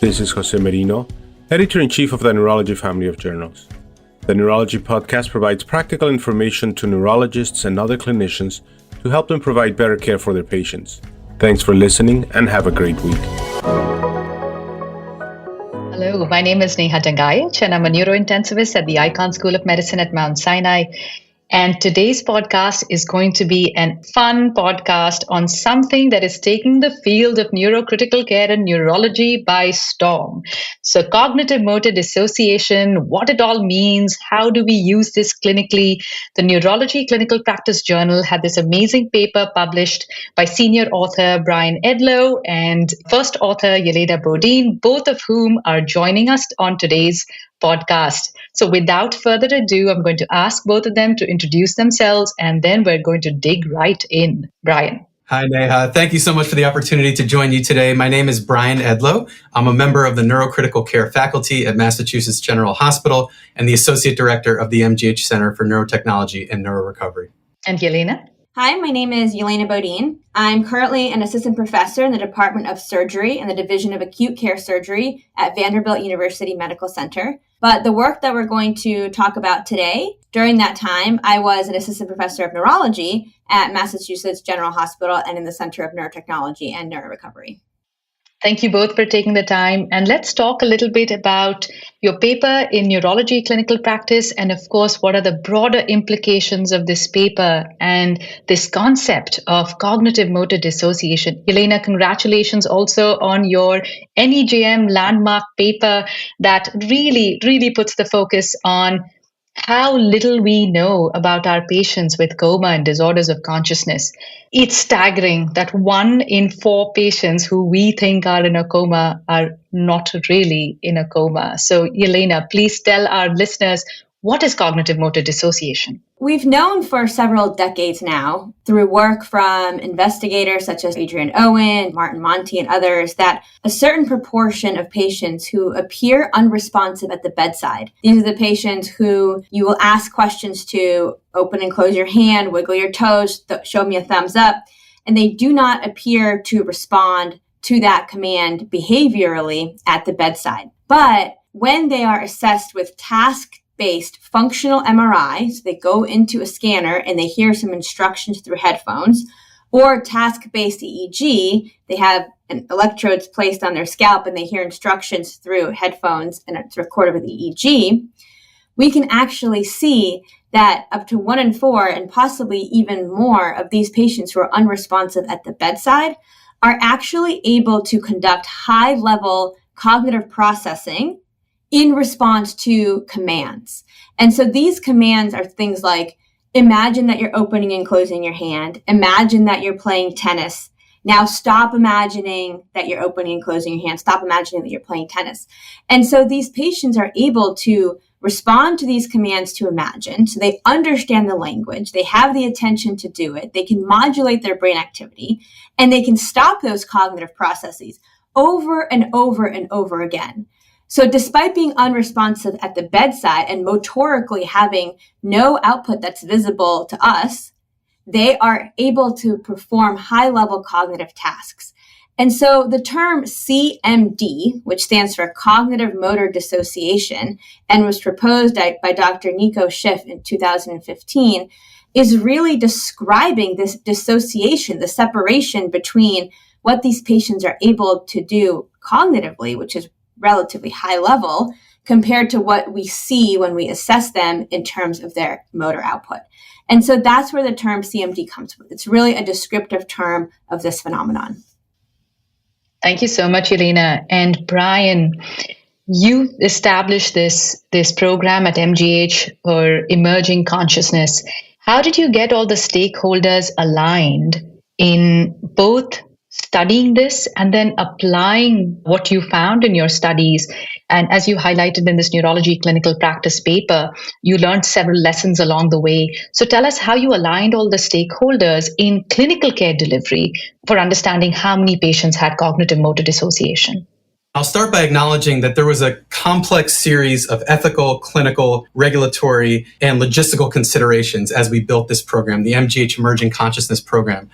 This is Jose Merino, Editor-in-Chief of the Neurology family of journals. The Neurology podcast provides practical information to neurologists and other clinicians to help them provide better care for their patients. Thanks for listening and have a great week. Hello, my name is Neha Dangayach and I'm a neurointensivist at the Icahn School of Medicine at Mount Sinai. And today's podcast is going to be a fun podcast on something that is taking the field of neurocritical care and neurology by storm. So cognitive motor dissociation, what it all means, how do we use this clinically? The Neurology Clinical Practice Journal had this amazing paper published by senior author Brian Edlow and first author Yelena Bodien, both of whom are joining us on today's podcast. So without further ado, I'm going to ask both of them to introduce themselves and then we're going to dig right in. Brian. Hi, Neha. Thank you so much for the opportunity to join you today. My name is Brian Edlow. I'm a member of the Neurocritical Care faculty at Massachusetts General Hospital and the Associate Director of the MGH Center for Neurotechnology and Neurorecovery. And Yelena? Hi, my name is Yelena Bodien. I'm currently an assistant professor in the Department of Surgery and the Division of Acute Care Surgery at Vanderbilt University Medical Center. But the work that we're going to talk about today, during that time, I was an assistant professor of neurology at Massachusetts General Hospital and in the Center of Neurotechnology and Neurorecovery. Thank you both for taking the time. And let's talk a little bit about your paper in Neurology Clinical Practice and, of course, what are the broader implications of this paper and this concept of cognitive motor dissociation. Yelena, congratulations also on your NEJM landmark paper that really puts the focus on how little we know about our patients with coma and disorders of consciousness. It's staggering that 1 in 4 patients who we think are in a coma are not really in a coma. So, Yelena, please tell our listeners, what is cognitive motor dissociation? We've known for several decades now, through work from investigators such as Adrian Owen, Martin Monti, and others, that a certain proportion of patients who appear unresponsive at the bedside, these are the patients who you will ask questions to, open and close your hand, wiggle your toes, show me a thumbs up, and they do not appear to respond to that command behaviorally at the bedside. But when they are assessed with task-based functional MRI, so they go into a scanner and they hear some instructions through headphones, or task-based EEG, they have electrodes placed on their scalp and they hear instructions through headphones and it's recorded with EEG, we can actually see that up to 1 in 4 and possibly even more of these patients who are unresponsive at the bedside are actually able to conduct high-level cognitive processing in response to commands. And so these commands are things like, imagine that you're opening and closing your hand. Imagine that you're playing tennis. Now stop imagining that you're opening and closing your hand. Stop imagining that you're playing tennis. And so these patients are able to respond to these commands to imagine. So they understand the language. They have the attention to do it. They can modulate their brain activity and they can stop those cognitive processes over and over and over again. So despite being unresponsive at the bedside and motorically having no output that's visible to us, they are able to perform high-level cognitive tasks. And so the term CMD, which stands for cognitive motor dissociation, and was proposed by Dr. Nico Schiff in 2015, is really describing this dissociation, the separation between what these patients are able to do cognitively, which is relatively high level, compared to what we see when we assess them in terms of their motor output. And so that's where the term CMD comes from. It's really a descriptive term of this phenomenon. Thank you so much, Yelena. And Brian, you established this program at MGH for emerging consciousness. How did you get all the stakeholders aligned in both studying this and then applying what you found in your studies? And as you highlighted in this Neurology Clinical Practice paper, you learned several lessons along the way. So tell us how you aligned all the stakeholders in clinical care delivery for understanding how many patients had cognitive motor dissociation. I'll start by acknowledging that there was a complex series of ethical, clinical, regulatory, and logistical considerations as we built this program, the MGH Emerging Consciousness Program.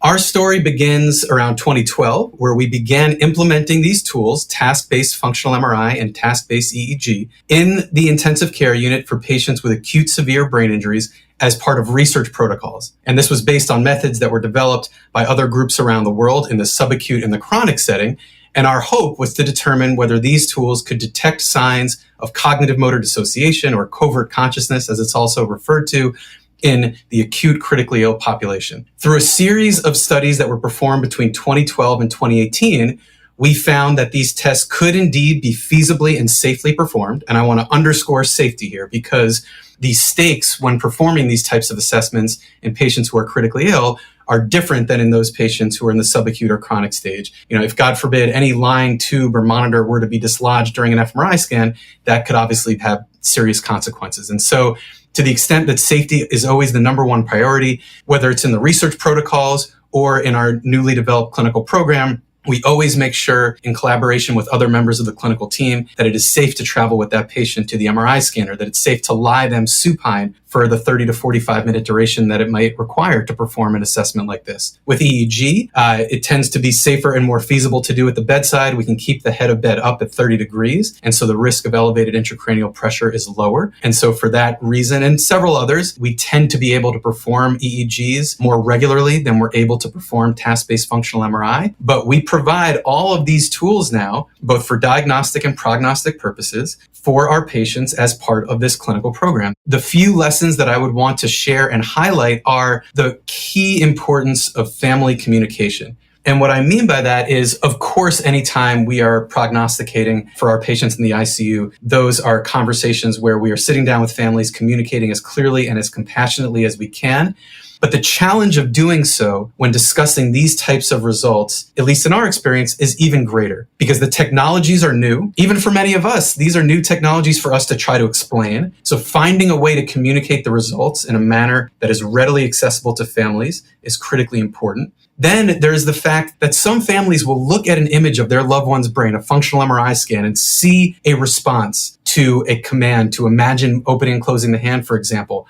Our story begins around 2012, where we began implementing these tools, task-based functional MRI and task-based EEG, in the intensive care unit for patients with acute severe brain injuries as part of research protocols. And this was based on methods that were developed by other groups around the world in the subacute and the chronic setting. And our hope was to determine whether these tools could detect signs of cognitive motor dissociation, or covert consciousness, as it's also referred to, in the acute critically ill population. Through a series of studies that were performed between 2012 and 2018, we found that these tests could indeed be feasibly and safely performed. And I want to underscore safety here, because the stakes when performing these types of assessments in patients who are critically ill are different than in those patients who are in the subacute or chronic stage. If God forbid any lying tube or monitor were to be dislodged during an fMRI scan, that could obviously have serious consequences. And so, to the extent that safety is always the number one priority, whether it's in the research protocols or in our newly developed clinical program, we always make sure, in collaboration with other members of the clinical team, that it is safe to travel with that patient to the MRI scanner, that it's safe to lie them supine for the 30 to 45 minute duration that it might require to perform an assessment like this. With EEG, it tends to be safer and more feasible to do at the bedside. We can keep the head of bed up at 30 degrees, and so the risk of elevated intracranial pressure is lower. And so for that reason, and several others, we tend to be able to perform EEGs more regularly than we're able to perform task-based functional MRI. But we provide all of these tools now, both for diagnostic and prognostic purposes, for our patients as part of this clinical program. The few lessons that I would want to share and highlight are the key importance of family communication. And what I mean by that is, of course, anytime we are prognosticating for our patients in the ICU, those are conversations where we are sitting down with families, communicating as clearly and as compassionately as we can. But the challenge of doing so when discussing these types of results, at least in our experience, is even greater, because the technologies are new. Even for many of us, these are new technologies for us to try to explain. So finding a way to communicate the results in a manner that is readily accessible to families is critically important. Then there's the fact that some families will look at an image of their loved one's brain, a functional MRI scan, and see a response to a command, to imagine opening and closing the hand, for example.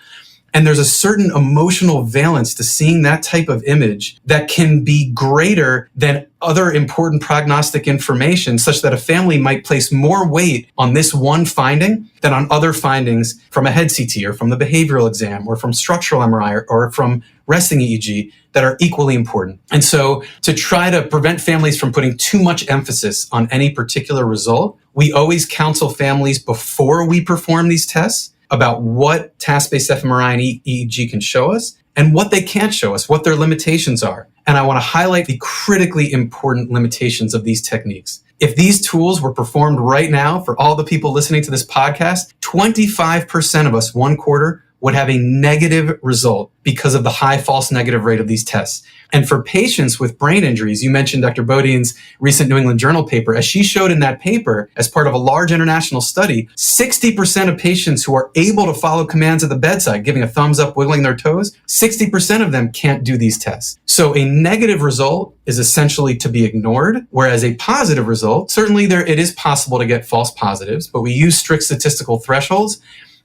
And there's a certain emotional valence to seeing that type of image that can be greater than other important prognostic information, such that a family might place more weight on this one finding than on other findings from a head CT or from the behavioral exam or from structural MRI or from resting EEG that are equally important. And so to try to prevent families from putting too much emphasis on any particular result, we always counsel families before we perform these tests about what task-based fMRI and EEG can show us and what they can't show us, what their limitations are. And I want to highlight the critically important limitations of these techniques. If these tools were performed right now for all the people listening to this podcast, 25% of us, 1/4, would have a negative result because of the high false negative rate of these tests. And for patients with brain injuries, you mentioned Dr. Bodien's recent New England Journal paper. As she showed in that paper, as part of a large international study, 60% of patients who are able to follow commands at the bedside, giving a thumbs up, wiggling their toes, 60% of them can't do these tests. So a negative result is essentially to be ignored, whereas a positive result, certainly it is possible to get false positives, but we use strict statistical thresholds.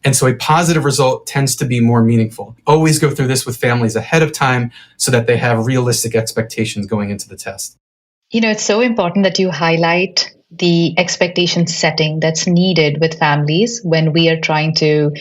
And so a positive result tends to be more meaningful. Always go through this with families ahead of time so that they have realistic expectations going into the test. It's so important that you highlight the expectation setting that's needed with families when we are trying to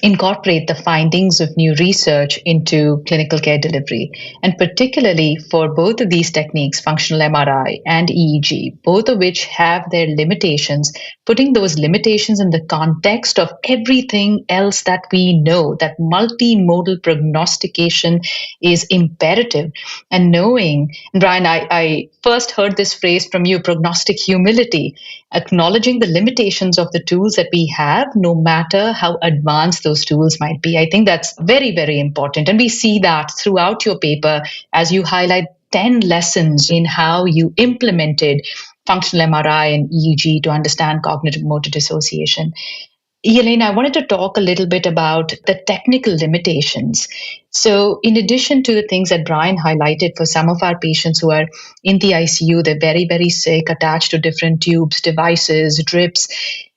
incorporate the findings of new research into clinical care delivery. And particularly for both of these techniques, functional MRI and EEG, both of which have their limitations, putting those limitations in the context of everything else that we know, that multimodal prognostication is imperative. And knowing, Brian, I first heard this phrase from you, prognostic humility, acknowledging the limitations of the tools that we have, no matter how advanced those tools might be. I think that's very, very important. And we see that throughout your paper as you highlight 10 lessons in how you implemented functional MRI and EEG to understand cognitive motor dissociation. Yelena, I wanted to talk a little bit about the technical limitations. So in addition to the things that Brian highlighted for some of our patients who are in the ICU, they're very, very sick, attached to different tubes, devices, drips.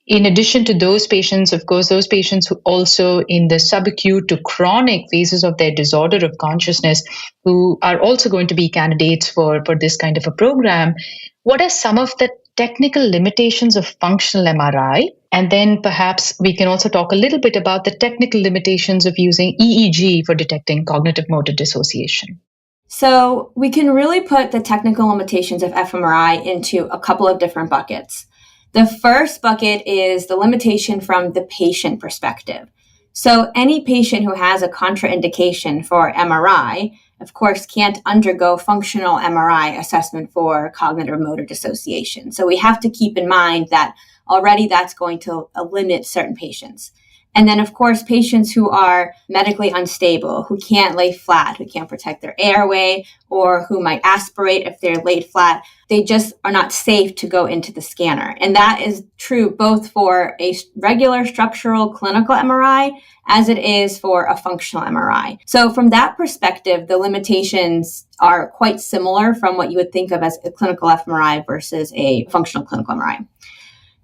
In addition to those patients, of course, those patients who also in the subacute to chronic phases of their disorder of consciousness, who are also going to be candidates for this kind of a program, what are some of the technical limitations of functional MRI? And then perhaps we can also talk a little bit about the technical limitations of using EEG for detecting cognitive motor dissociation. So we can really put the technical limitations of fMRI into a couple of different buckets. The first bucket is the limitation from the patient perspective. So any patient who has a contraindication for MRI, of course, can't undergo functional MRI assessment for cognitive motor dissociation. So we have to keep in mind that already that's going to limit certain patients. And then, of course, patients who are medically unstable, who can't lay flat, who can't protect their airway, or who might aspirate if they're laid flat, they just are not safe to go into the scanner. And that is true both for a regular structural clinical MRI as it is for a functional MRI. So from that perspective, the limitations are quite similar from what you would think of as a clinical fMRI versus a functional clinical MRI.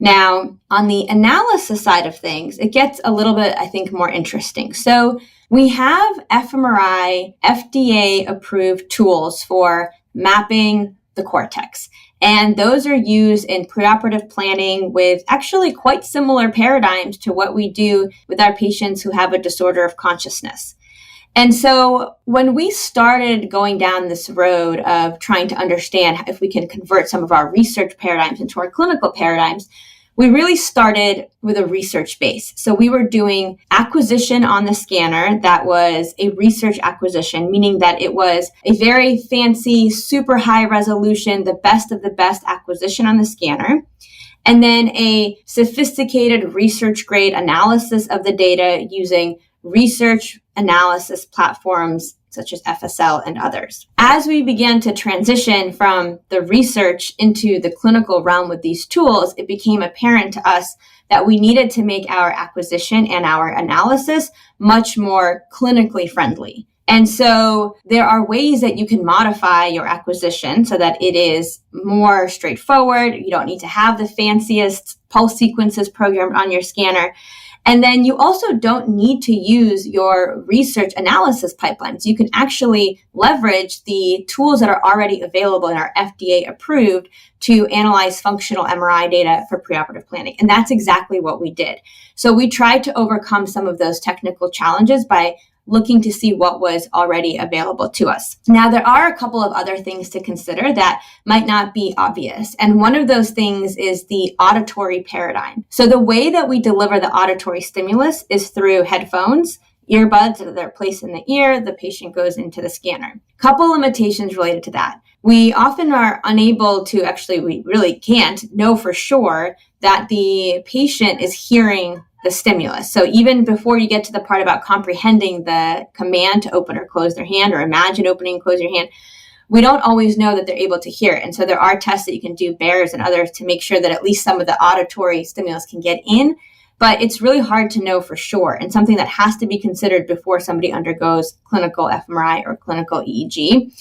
Now, on the analysis side of things, it gets a little bit, I think, more interesting. So we have fMRI FDA-approved tools for mapping the cortex. And those are used in preoperative planning with actually quite similar paradigms to what we do with our patients who have a disorder of consciousness. And so when we started going down this road of trying to understand if we can convert some of our research paradigms into our clinical paradigms, we really started with a research base. So we were doing acquisition on the scanner that was a research acquisition, meaning that it was a very fancy, super high resolution, the best of the best acquisition on the scanner. And then a sophisticated research grade analysis of the data using research analysis platforms such as FSL and others. As we began to transition from the research into the clinical realm with these tools, it became apparent to us that we needed to make our acquisition and our analysis much more clinically friendly. And so there are ways that you can modify your acquisition so that it is more straightforward. You don't need to have the fanciest pulse sequences programmed on your scanner. And then you also don't need to use your research analysis pipelines. You can actually leverage the tools that are already available and are FDA approved to analyze functional MRI data for preoperative planning. And that's exactly what we did. So we tried to overcome some of those technical challenges by looking to see what was already available to us. Now, there are a couple of other things to consider that might not be obvious. And one of those things is the auditory paradigm. So the way that we deliver the auditory stimulus is through headphones, earbuds that are placed in the ear, the patient goes into the scanner. Couple limitations related to that. We often are unable to, we really can't know for sure that the patient is hearing the stimulus. So even before you get to the part about comprehending the command to open or close their hand or imagine opening and closing your hand, we don't always know that they're able to hear it. And so there are tests that you can do, Bears and others, to make sure that at least some of the auditory stimulus can get in. But it's really hard to know for sure, and something that has to be considered before somebody undergoes clinical fMRI or clinical EEG.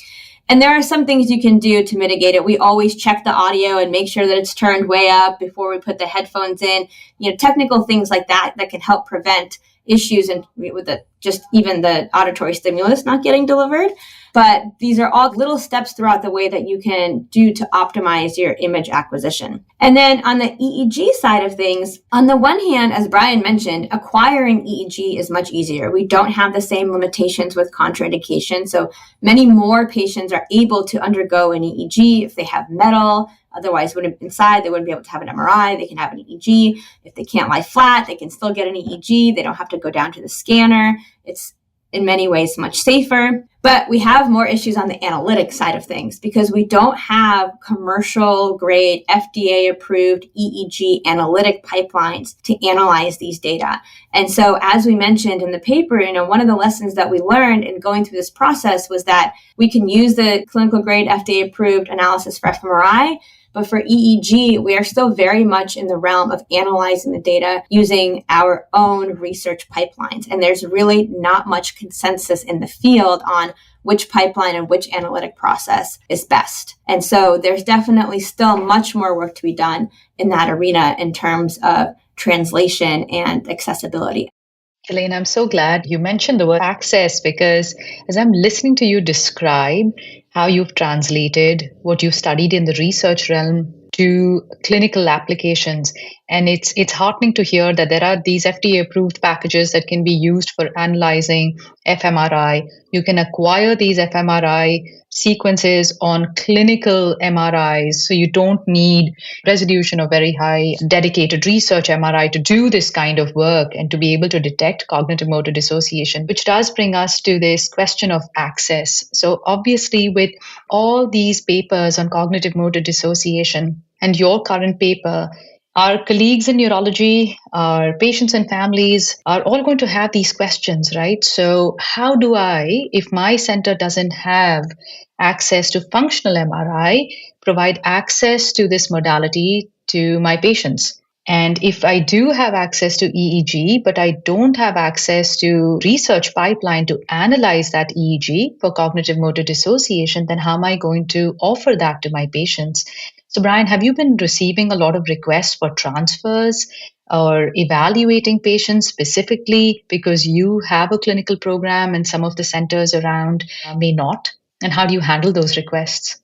And there are some things you can do to mitigate it. We always check the audio and make sure that it's turned way up before we put the headphones in. Technical things like that can help prevent issues and with even the auditory stimulus not getting delivered. But these are all little steps throughout the way that you can do to optimize your image acquisition. And then on the EEG side of things, on the one hand, as Brian mentioned, acquiring EEG is much easier. We don't have the same limitations with contraindication. So many more patients are able to undergo an EEG if they have metal. Otherwise, they wouldn't be able to have an MRI. They can have an EEG. If they can't lie flat, they can still get an EEG. They don't have to go down to the scanner. It's in many ways much safer. But we have more issues on the analytic side of things because we don't have commercial grade FDA approved EEG analytic pipelines to analyze these data. And so as we mentioned in the paper, one of the lessons that we learned in going through this process was that we can use the clinical grade FDA approved analysis for fMRI, but for EEG, we are still very much in the realm of analyzing the data using our own research pipelines. And there's really not much consensus in the field on which pipeline and which analytic process is best. And so there's definitely still much more work to be done in that arena in terms of translation and accessibility. Yelena, I'm so glad you mentioned the word access, because as I'm listening to you describe how you've translated what you've studied in the research realm to clinical applications, and it's heartening to hear that there are these FDA approved packages that can be used for analyzing fMRI. You can acquire these fMRI sequences on clinical MRIs, so you don't need resolution or very high dedicated research MRI to do this kind of work and to be able to detect cognitive motor dissociation, which does bring us to this question of access. So obviously, with all these papers on cognitive motor dissociation and your current paper, our colleagues in neurology, our patients and families are all going to have these questions, right? So how do I, if my center doesn't have access to functional MRI, provide access to this modality to my patients? And if I do have access to EEG, but I don't have access to research pipeline to analyze that EEG for cognitive motor dissociation, then how am I going to offer that to my patients? So, Brian, have you been receiving a lot of requests for transfers or evaluating patients specifically because you have a clinical program and some of the centers around may not? And how do you handle those requests?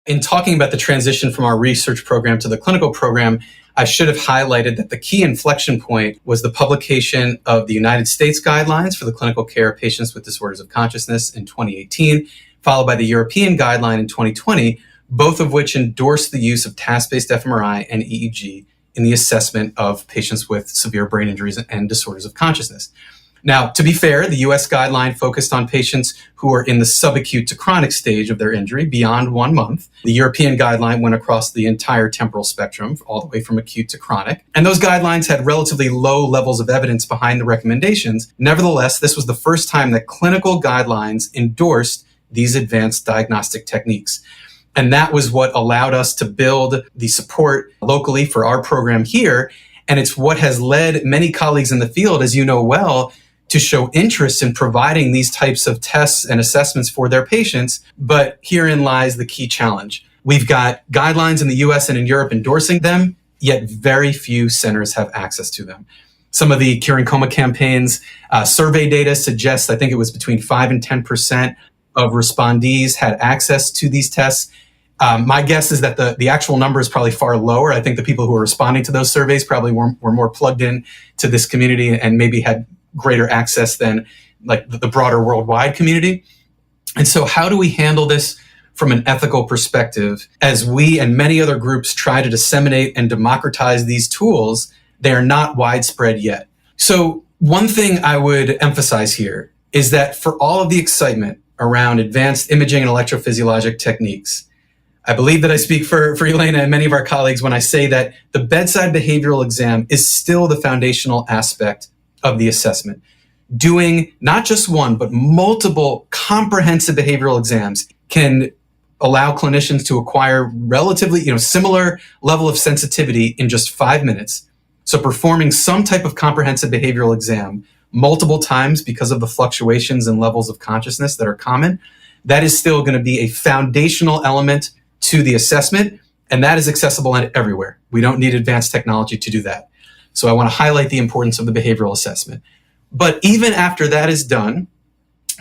In talking about the transition from our research program to the clinical program, I should have highlighted that the key inflection point was the publication of the United States guidelines for the clinical care of patients with disorders of consciousness in 2018, followed by the European guideline in 2020, both of which endorsed the use of task-based fMRI and EEG in the assessment of patients with severe brain injuries and disorders of consciousness. Now, to be fair, the US guideline focused on patients who are in the subacute to chronic stage of their injury beyond 1 month. The European guideline went across the entire temporal spectrum, all the way from acute to chronic. And those guidelines had relatively low levels of evidence behind the recommendations. Nevertheless, this was the first time that clinical guidelines endorsed these advanced diagnostic techniques. And that was what allowed us to build the support locally for our program here. And it's what has led many colleagues in the field, as you know well, to show interest in providing these types of tests and assessments for their patients. But herein lies the key challenge. We've got guidelines in the US and in Europe endorsing them, yet very few centers have access to them. Some of the Curing Coma campaigns survey data suggests, I think it was between 5 and 10% of respondees had access to these tests. My guess is that the actual number is probably far lower. I think the people who are responding to those surveys probably were more plugged in to this community and maybe had greater access than like the broader worldwide community. And so how do we handle this from an ethical perspective? As we and many other groups try to disseminate and democratize these tools, they are not widespread yet. So one thing I would emphasize here is that for all of the excitement around advanced imaging and electrophysiologic techniques, I believe that I speak for Yelena and many of our colleagues when I say that the bedside behavioral exam is still the foundational aspect of the assessment. Doing not just one, but multiple comprehensive behavioral exams can allow clinicians to acquire relatively, similar level of sensitivity in just 5 minutes. So performing some type of comprehensive behavioral exam multiple times because of the fluctuations in levels of consciousness that are common, that is still going to be a foundational element to the assessment, and that is accessible everywhere. We don't need advanced technology to do that. So I want to highlight the importance of the behavioral assessment. But even after that is done,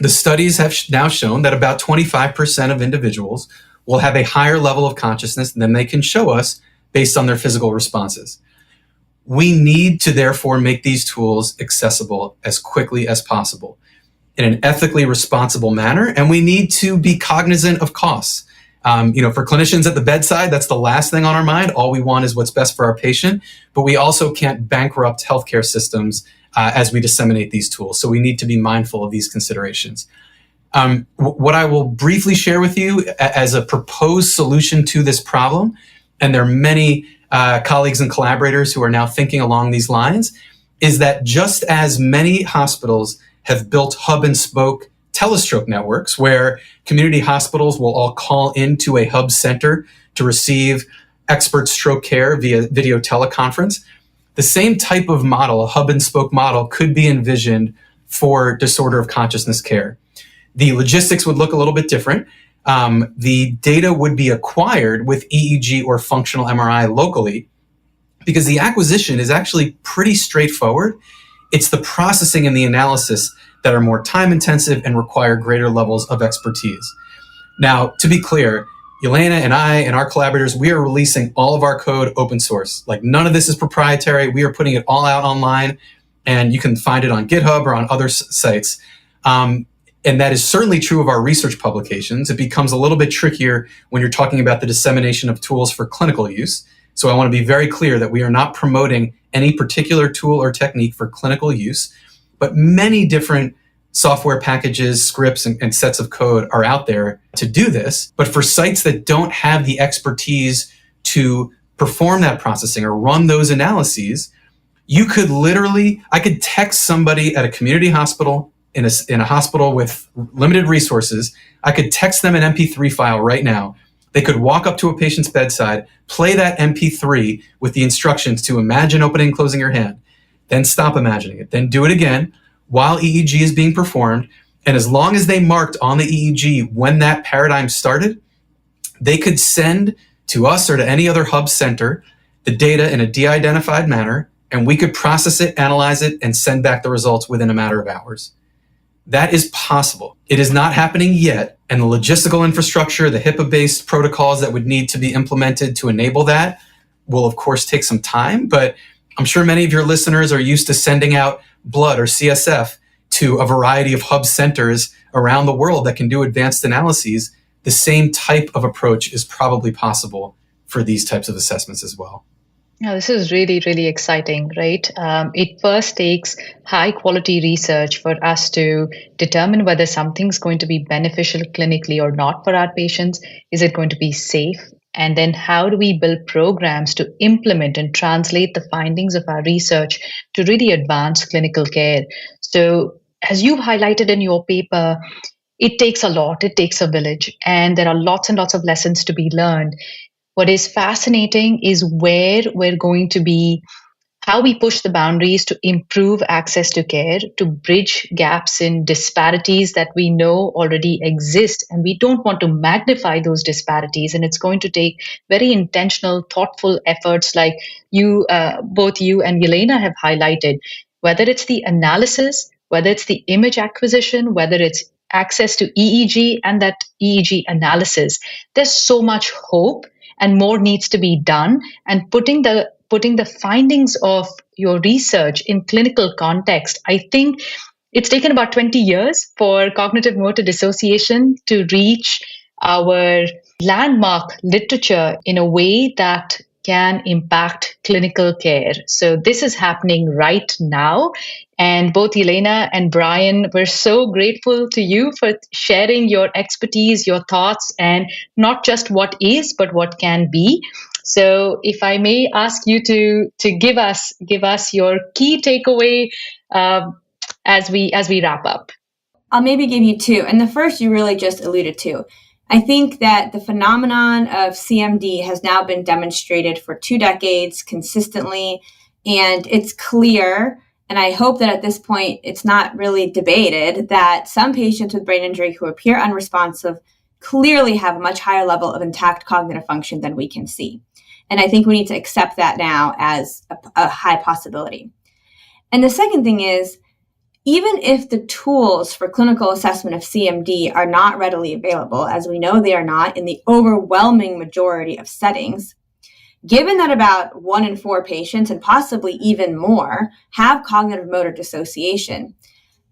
the studies have now shown that about 25% of individuals will have a higher level of consciousness than they can show us based on their physical responses. We need to therefore make these tools accessible as quickly as possible in an ethically responsible manner, and we need to be cognizant of costs. For clinicians at the bedside, that's the last thing on our mind. All we want is what's best for our patient, but we also can't bankrupt healthcare systems as we disseminate these tools. So we need to be mindful of these considerations. What I will briefly share with you as a proposed solution to this problem, and there are many colleagues and collaborators who are now thinking along these lines, is that just as many hospitals have built hub and spoke telestroke networks where community hospitals will all call into a hub center to receive expert stroke care via video teleconference, the same type of model, a hub and spoke model, could be envisioned for disorder of consciousness care. The logistics would look a little bit different. The data would be acquired with EEG or functional MRI locally, because the acquisition is actually pretty straightforward. It's the processing and the analysis that are more time intensive and require greater levels of expertise. Now, to be clear, Yelena and I and our collaborators, we are releasing all of our code open source. Like, none of this is proprietary. We are putting it all out online, and you can find it on GitHub or on other sites. And that is certainly true of our research publications. It becomes a little bit trickier when you're talking about the dissemination of tools for clinical use. So I want to be very clear that we are not promoting any particular tool or technique for clinical use, but many different software packages, scripts, and sets of code are out there to do this. But for sites that don't have the expertise to perform that processing or run those analyses, you could I could text somebody at a community hospital in a hospital with limited resources. I could text them an MP3 file right now. They could walk up to a patient's bedside, play that MP3 with the instructions to imagine opening and closing your hand, then stop imagining it, then do it again while EEG is being performed. And as long as they marked on the EEG when that paradigm started, they could send to us or to any other hub center the data in a de-identified manner, and we could process it, analyze it, and send back the results within a matter of hours. That is possible. It is not happening yet, and the logistical infrastructure, the HIPAA-based protocols that would need to be implemented to enable that will, of course, take some time, but I'm sure many of your listeners are used to sending out blood or CSF to a variety of hub centers around the world that can do advanced analyses. The same type of approach is probably possible for these types of assessments as well. Now, this is really, really exciting, right? It first takes high quality research for us to determine whether something's going to be beneficial clinically or not for our patients. Is it going to be safe? And then how do we build programs to implement and translate the findings of our research to really advance clinical care? So, as you've highlighted in your paper, it takes a lot, it takes a village, and there are lots and lots of lessons to be learned. What is fascinating is where we're going to be, how we push the boundaries to improve access to care, to bridge gaps in disparities that we know already exist. And we don't want to magnify those disparities. And it's going to take very intentional, thoughtful efforts like both you and Yelena have highlighted, whether it's the analysis, whether it's the image acquisition, whether it's access to EEG and that EEG analysis. There's so much hope, and more needs to be done. And putting the findings of your research in clinical context, I think it's taken about 20 years for cognitive motor dissociation to reach our landmark literature in a way that can impact clinical care. So this is happening right now. And both Yelena and Brian, we're so grateful to you for sharing your expertise, your thoughts, and not just what is, but what can be. So if I may ask you to give us your key takeaway as we wrap up. I'll maybe give you two. And the first you really just alluded to. I think that the phenomenon of CMD has now been demonstrated for 2 decades consistently, and it's clear, and I hope that at this point it's not really debated, that some patients with brain injury who appear unresponsive clearly have a much higher level of intact cognitive function than we can see. And I think we need to accept that now as a high possibility. And the second thing is, even if the tools for clinical assessment of CMD are not readily available, as we know they are not in the overwhelming majority of settings, given that about 1 in 4 patients, and possibly even more, have cognitive motor dissociation,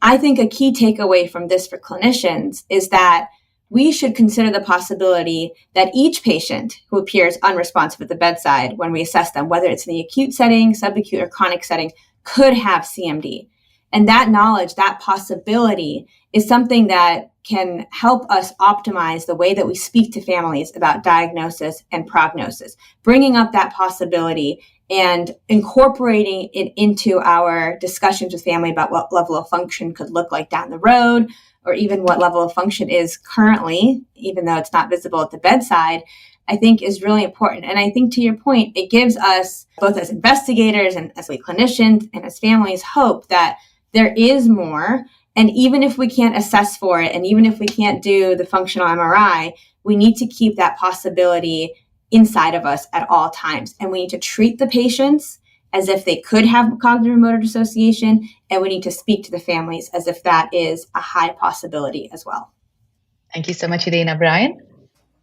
I think a key takeaway from this for clinicians is that we should consider the possibility that each patient who appears unresponsive at the bedside when we assess them, whether it's in the acute setting, subacute, or chronic setting, could have CMD. And that knowledge, that possibility, is something that can help us optimize the way that we speak to families about diagnosis and prognosis, bringing up that possibility and incorporating it into our discussions with family about what level of function could look like down the road, or even what level of function is currently, even though it's not visible at the bedside, I think is really important. And I think, to your point, it gives us, both as investigators and as clinicians and as families, hope that there is more. And even if we can't assess for it, and even if we can't do the functional MRI, we need to keep that possibility inside of us at all times. And we need to treat the patients as if they could have cognitive motor dissociation, and we need to speak to the families as if that is a high possibility as well. Thank you so much, Yelena. Brian?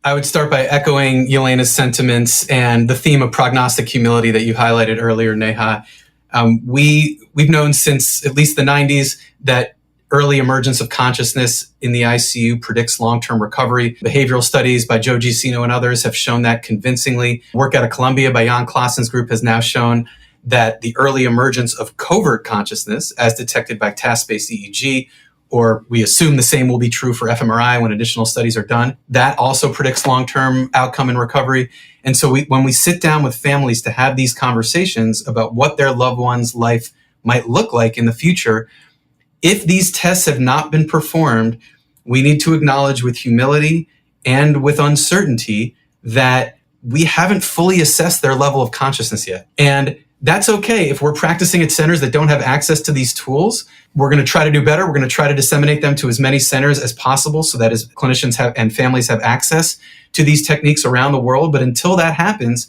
I would start by echoing Yelena's sentiments and the theme of prognostic humility that you highlighted earlier, Neha. We've known since at least the 90s that early emergence of consciousness in the ICU predicts long-term recovery. Behavioral studies by Joe Giacino and others have shown that convincingly. Work out of Columbia by Jan Klassen's group has now shown that the early emergence of covert consciousness, as detected by task-based EEG, or we assume the same will be true for fMRI when additional studies are done, that also predicts long-term outcome and recovery. And so when we sit down with families to have these conversations about what their loved one's life might look like in the future, if these tests have not been performed, we need to acknowledge with humility and with uncertainty that we haven't fully assessed their level of consciousness yet. And that's okay. If we're practicing at centers that don't have access to these tools, we're going to try to do better. We're going to try to disseminate them to as many centers as possible so that as clinicians have and families have access to these techniques around the world. But until that happens,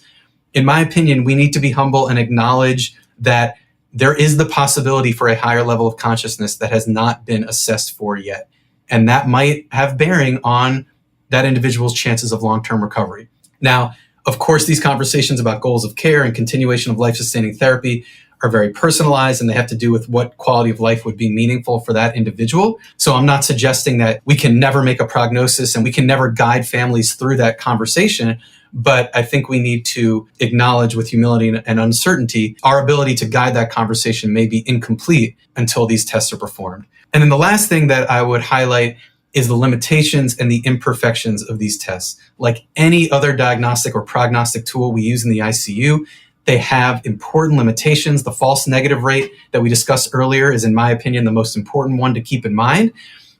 in my opinion, we need to be humble and acknowledge that there is the possibility for a higher level of consciousness that has not been assessed for yet. And that might have bearing on that individual's chances of long-term recovery. Now, of course, these conversations about goals of care and continuation of life-sustaining therapy are very personalized, and they have to do with what quality of life would be meaningful for that individual. So I'm not suggesting that we can never make a prognosis and we can never guide families through that conversation. But I think we need to acknowledge with humility and uncertainty, our ability to guide that conversation may be incomplete until these tests are performed. And then the last thing that I would highlight is the limitations and the imperfections of these tests. Like any other diagnostic or prognostic tool we use in the ICU, they have important limitations. The false negative rate that we discussed earlier is, in my opinion, the most important one to keep in mind.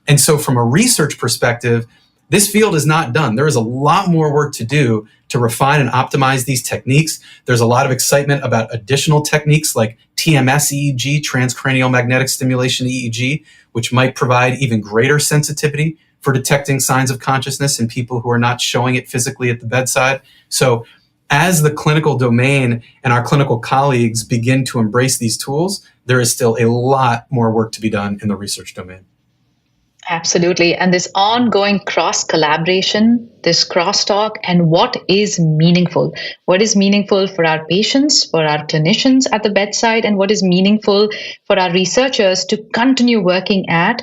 And so from a research perspective, this field is not done. There is a lot more work to do to refine and optimize these techniques. There's a lot of excitement about additional techniques like TMS EEG, transcranial magnetic stimulation EEG, which might provide even greater sensitivity for detecting signs of consciousness in people who are not showing it physically at the bedside. So as the clinical domain and our clinical colleagues begin to embrace these tools, there is still a lot more work to be done in the research domain. Absolutely. And this ongoing cross-collaboration, this crosstalk, and what is meaningful? What is meaningful for our patients, for our clinicians at the bedside, and what is meaningful for our researchers to continue working at?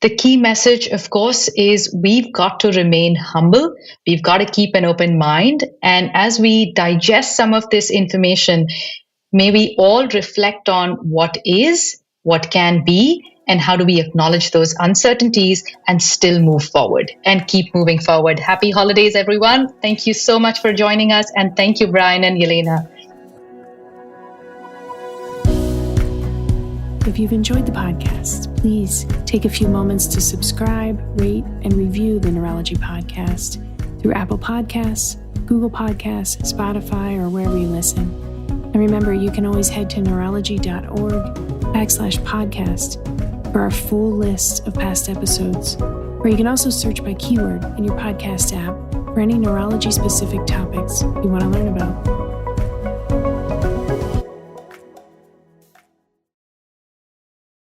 The key message, of course, is we've got to remain humble. We've got to keep an open mind. And as we digest some of this information, may we all reflect on what is, what can be, and how do we acknowledge those uncertainties and still move forward and keep moving forward. Happy holidays, everyone. Thank you so much for joining us. And thank you, Brian and Yelena. If you've enjoyed the podcast, please take a few moments to subscribe, rate, and review the Neurology Podcast through Apple Podcasts, Google Podcasts, Spotify, or wherever you listen. And remember, you can always head to neurology.org/podcast for our full list of past episodes, or you can also search by keyword in your podcast app for any neurology-specific topics you want to learn about.